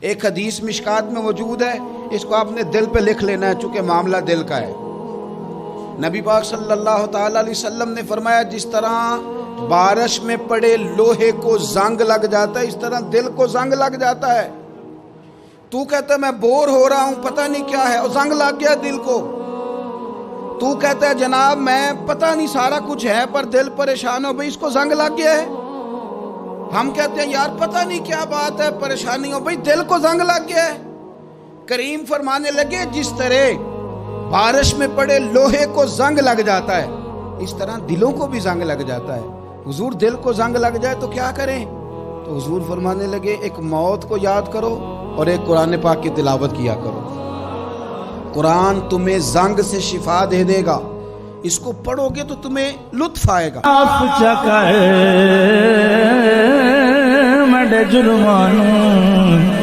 ایک حدیث مشکات میں موجود ہے، اس کو آپ نے دل پہ لکھ لینا ہے چونکہ معاملہ دل کا ہے۔ نبی پاک صلی اللہ تعالیٰ علیہ وسلم نے فرمایا جس طرح بارش میں پڑے لوہے کو زنگ لگ جاتا ہے، اس طرح دل کو زنگ لگ جاتا ہے۔ تو کہتا ہے میں بور ہو رہا ہوں، پتہ نہیں کیا ہے، اور زنگ لگ گیا دل کو۔ تو کہتا ہے جناب میں پتہ نہیں سارا کچھ ہے پر دل پریشان ہو، بھئی اس کو زنگ لگ گیا ہے۔ ہم کہتے ہیں یار پتہ نہیں کیا بات ہے، پریشانی ہو، بھئی دل کو زنگ لگ گیا ہے۔ کریم فرمانے لگے جس طرح بارش میں پڑے لوہے کو زنگ لگ جاتا ہے، اس طرح دلوں کو بھی زنگ لگ جاتا ہے۔ حضور دل کو زنگ لگ جائے تو کیا کریں؟ تو حضور فرمانے لگے ایک موت کو یاد کرو اور ایک قرآن پاک کی تلاوت کیا کرو۔ قرآن تمہیں زنگ سے شفا دے دے گا، اس کو پڑھو گے تو تمہیں لطف آئے گا۔ آپ چکائے مڈ جرمانوں